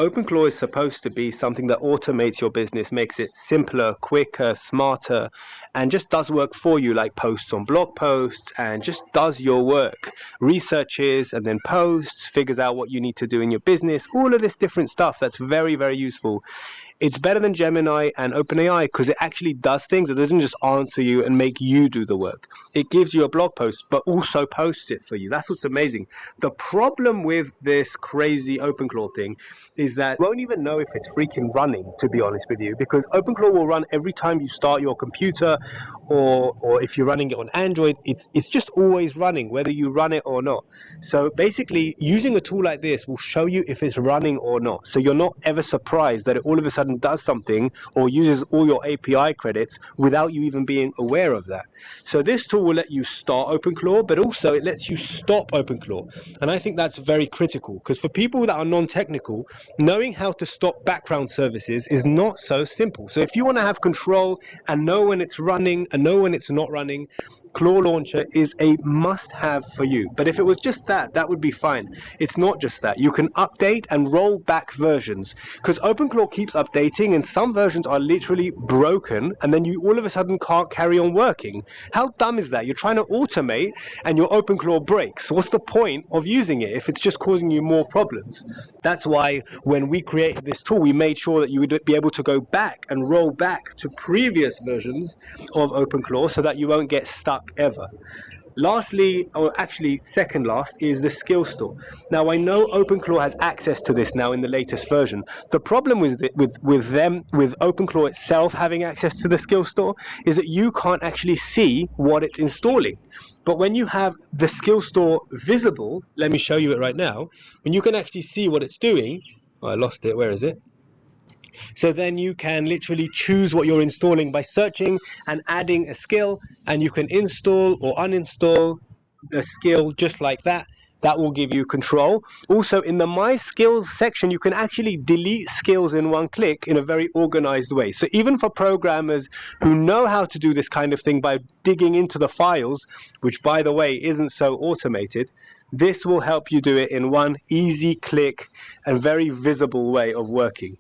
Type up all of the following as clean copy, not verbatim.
OpenClaw is supposed to be something that automates your business, makes it simpler, quicker, smarter, and just does work for you, like posts on blog posts, and just does your work, researches and then posts, figures out what you need to do in your business, all of this different stuff that's very, very useful. It's better than Gemini and OpenAI because it actually does things. It doesn't just answer you and make you do the work. It gives you a blog post, but also posts it for you. That's what's amazing. The problem with this crazy OpenClaw thing is that you won't even know if it's freaking running, to be honest with you, because OpenClaw will run every time you start your computer, or if you're running it on Android, it's just always running, whether you run it or not. So basically, using a tool like this will show you if it's running or not. So you're not ever surprised that it all of a sudden does something or uses all your API credits without you even being aware of that. So this tool will let you start OpenClaw, but also it lets you stop OpenClaw. And I think that's very critical, because for people that are non-technical, knowing how to stop background services is not so simple. So if you want to have control and know when it's running and know when it's not running, Claw Launcher is a must-have for you. But if it was just that, that would be fine. It's not just that. You can update and roll back versions, because OpenClaw keeps updating and some versions are literally broken and then you all of a sudden can't carry on working. How dumb is that? You're trying to automate and your OpenClaw breaks. What's the point of using it if it's just causing you more problems? That's why when we created this tool, we made sure that you would be able to go back and roll back to previous versions of OpenClaw so that you won't get stuck ever. Lastly, or actually second last, is the skill store. Now I know OpenClaw has access to this now in the latest version. The problem with OpenClaw itself having access to the skill store is that you can't actually see what it's installing. But when you have the skill store visible, let me show you it right now, when you can actually see what it's doing. Oh, I lost it, where is it? So then you can literally choose what you're installing by searching and adding a skill, and you can install or uninstall a skill just like that. That will give you control. Also, in the My Skills section, you can actually delete skills in one click in a very organized way. So even for programmers who know how to do this kind of thing by digging into the files, which by the way isn't so automated, this will help you do it in one easy click and very visible way of working.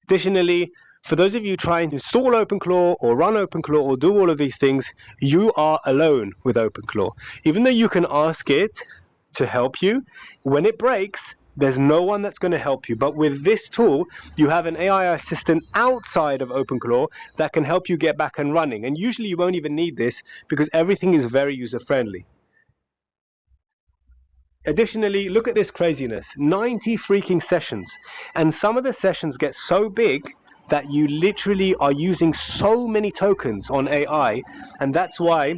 Additionally, for those of you trying to install OpenClaw or run OpenClaw or do all of these things, you are alone with OpenClaw. Even though you can ask it to help you, when it breaks, there's no one that's going to help you. But with this tool, you have an AI assistant outside of OpenClaw that can help you get back and running. And usually you won't even need this because everything is very user-friendly. Additionally, look at this craziness, 90 freaking sessions. And some of the sessions get so big that you literally are using so many tokens on AI. And that's why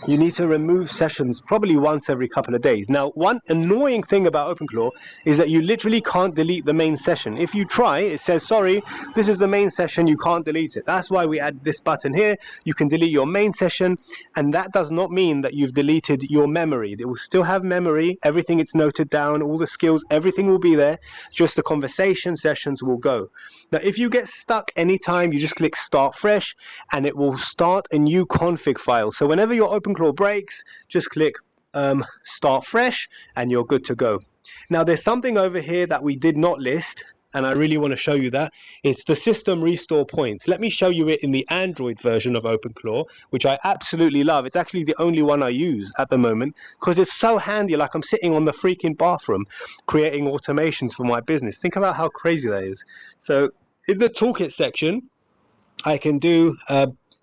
you need to remove sessions probably once every couple of days. Now, one annoying thing about OpenClaw is that you literally can't delete the main session. If you try, it says, sorry, this is the main session, you can't delete it. That's why we add this button here. You can delete your main session, and that does not mean that you've deleted your memory. It will still have memory, everything it's noted down, all the skills, everything will be there. Just the conversation sessions will go. Now, if you get stuck anytime, you just click Start Fresh, and it will start a new config file. So whenever your OpenClaw breaks, just click Start Fresh, and you're good to go. Now, there's something over here that we did not list, and I really want to show you that. It's the system restore points. Let me show you it in the Android version of OpenClaw, which I absolutely love. It's actually the only one I use at the moment because it's so handy. Like I'm sitting on the freaking bathroom creating automations for my business. Think about how crazy that is. So in the toolkit section, I can do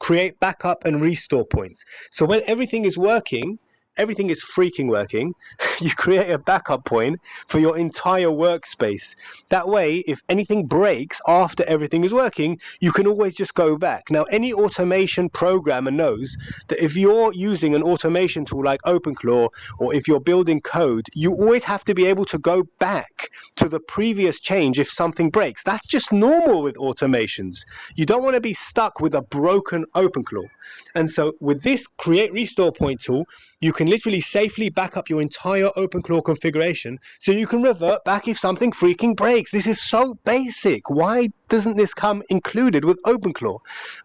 create backup and restore points. So when everything is working, everything is freaking working, you create a backup point for your entire workspace. That way, if anything breaks after everything is working, you can always just go back. Now, any automation programmer knows that if you're using an automation tool like OpenClaw, or if you're building code, you always have to be able to go back to the previous change if something breaks. That's just normal with automations. You don't want to be stuck with a broken OpenClaw. And so with this create restore point tool, you can literally safely back up your entire OpenClaw configuration so you can revert back if something freaking breaks. This is so basic. Why doesn't this come included with OpenClaw?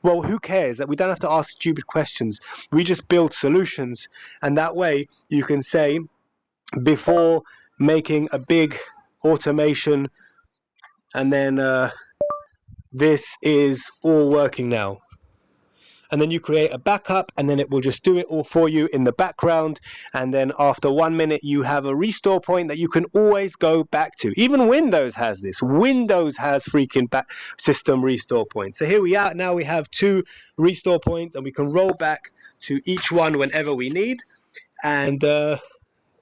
Well, who cares? That we don't have to ask stupid questions. We just build solutions, and that way you can say, before making a big automation and then this is all working now. And then you create a backup, and then it will just do it all for you in the background. And then after 1 minute, you have a restore point that you can always go back to. Even Windows has this. Windows has freaking back system restore points. So here we are. Now we have 2 restore points, and we can roll back to each one whenever we need. And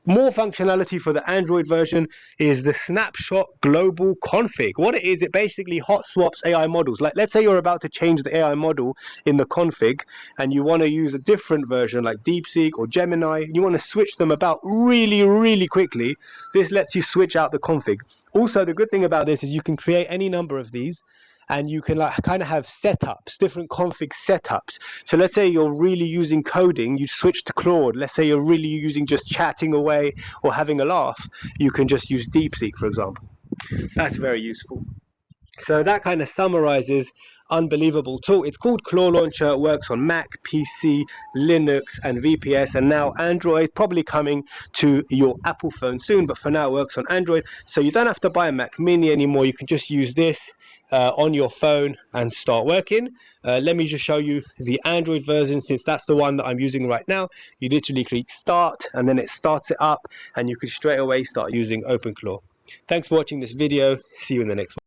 more functionality for the Android version is the snapshot global config. What it is, it basically hot swaps AI models. Like, let's say you're about to change the AI model in the config and you want to use a different version like DeepSeek or Gemini, and you want to switch them about really quickly. This lets you switch out the config. Also, the good thing about this is you can create any number of these, and you can kind of have setups, different config setups. So let's say you're really using coding, you switch to Claude. Let's say you're really using just chatting away or having a laugh, you can just use DeepSeek, for example. That's very useful. So that kind of summarizes unbelievable tool. It's called Claw Launcher. It works on Mac, PC, Linux, and VPS, and now Android, probably coming to your Apple phone soon, but for now it works on Android. So you don't have to buy a Mac Mini anymore. You can just use this on your phone and start working. Let me just show you the Android version, since that's the one that I'm using right now. You literally click start, and then it starts it up, and you can straight away start using OpenClaw. Thanks for watching this video. See you in the next one.